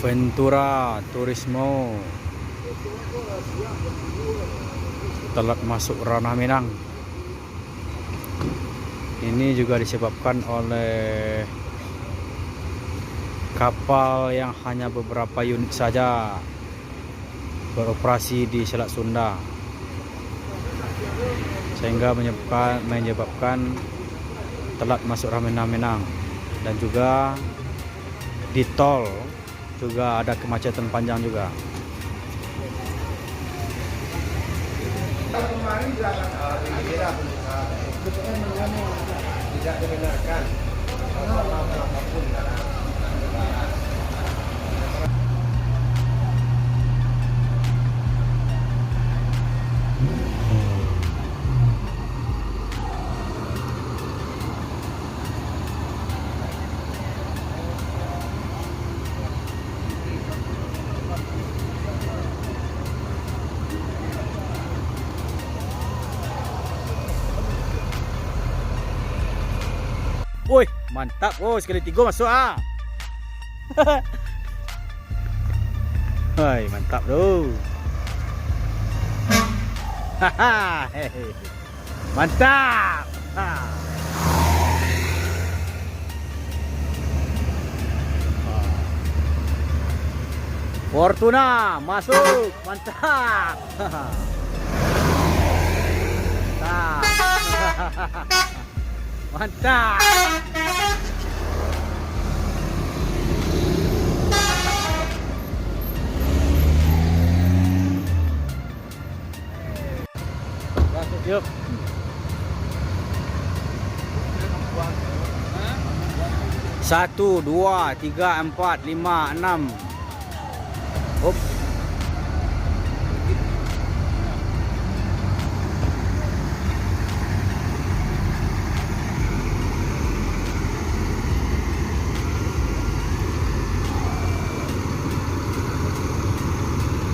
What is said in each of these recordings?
Ventura Turismo telat masuk ranah Minang. Ini juga disebabkan oleh kapal yang hanya beberapa unit saja beroperasi di Selat Sunda, sehingga menyebabkan telat masuk ranah Minang. Dan juga di tol juga ada kemacetan panjang juga. Tidak dibenarkan apapun. Woi, mantap. Oh, sekali 3 masuk ah. Hai, mantap tu. Haha. Mantap. Ha. Fortuna masuk. Mantap. Mantap. Mantap. Yuk. 1, 2, 3, 4, 5, 6. Hop.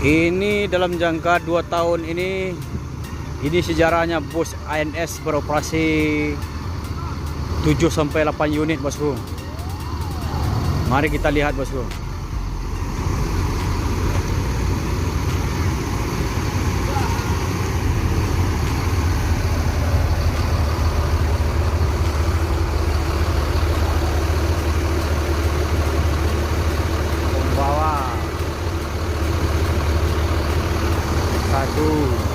Ini dalam jangka 2 tahun ini sejarahnya bus ANS beroperasi 7 sampai 8 unit, bosku. Mari kita lihat, bosku. Bawah 1.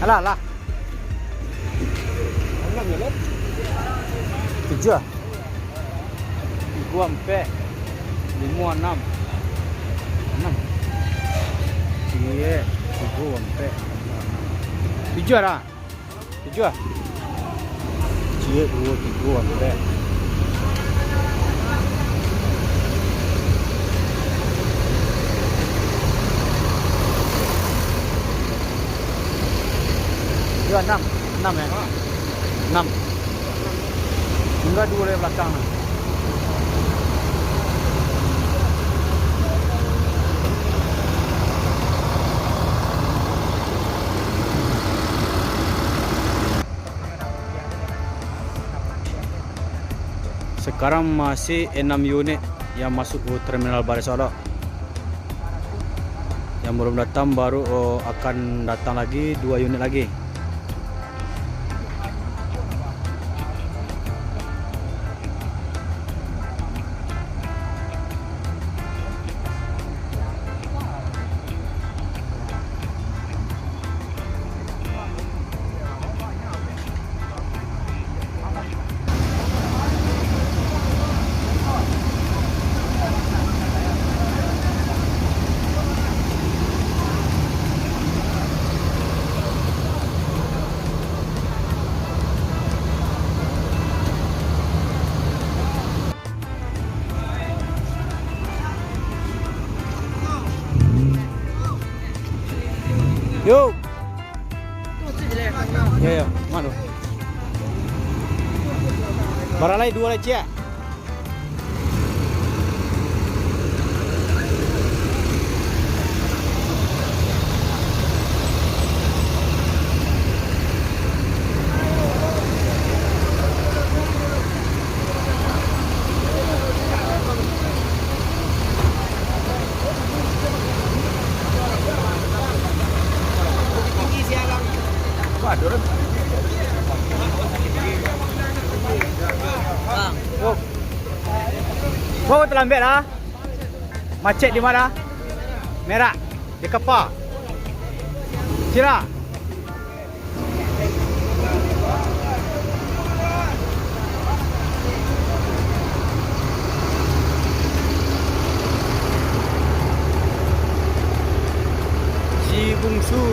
Alah, alah. 7. 3, 4, 5, 6. 6. 3, 4. 7 dah. 7. 3, 2, 3, 4. Dua 6 ya. 6. Enggak dua dari belakang. Sekarang masih 6 unit yang masuk ke Terminal Baris Solok. Yang belum datang baru akan datang lagi 2 unit lagi. Yuk. Ya, mana? Barang lain 2 lagi ya. Waduh. Yuk. Kau terlambat lah. Macet di mana? Merah. Di Kepa. Kira. Si bungsu.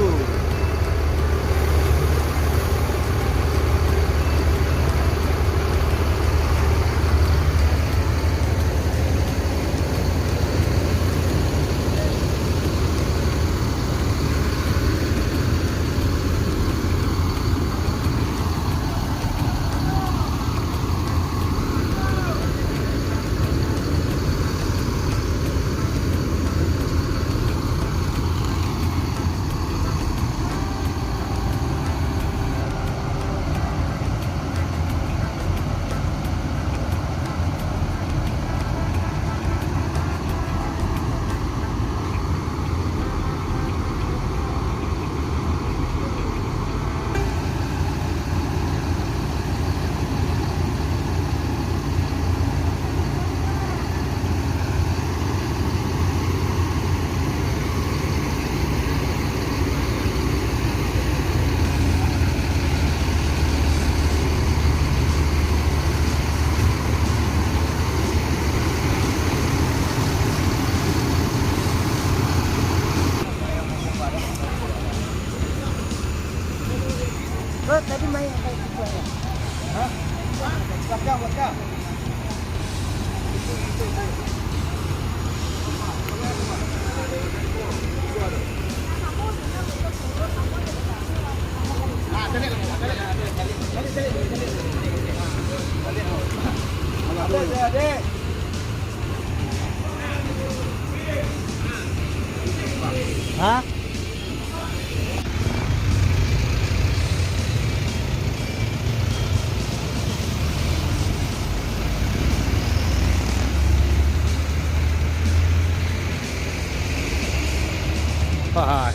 Tadi main apa itu ya? Hah? Belakang. Adik. Hah? Hai.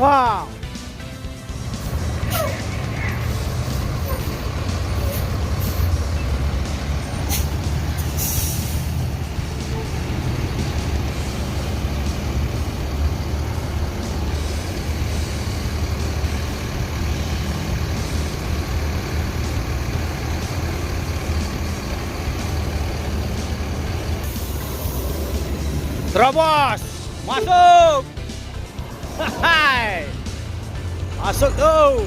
Wow. Terobos. Masuk. Hai. Masuk tuh.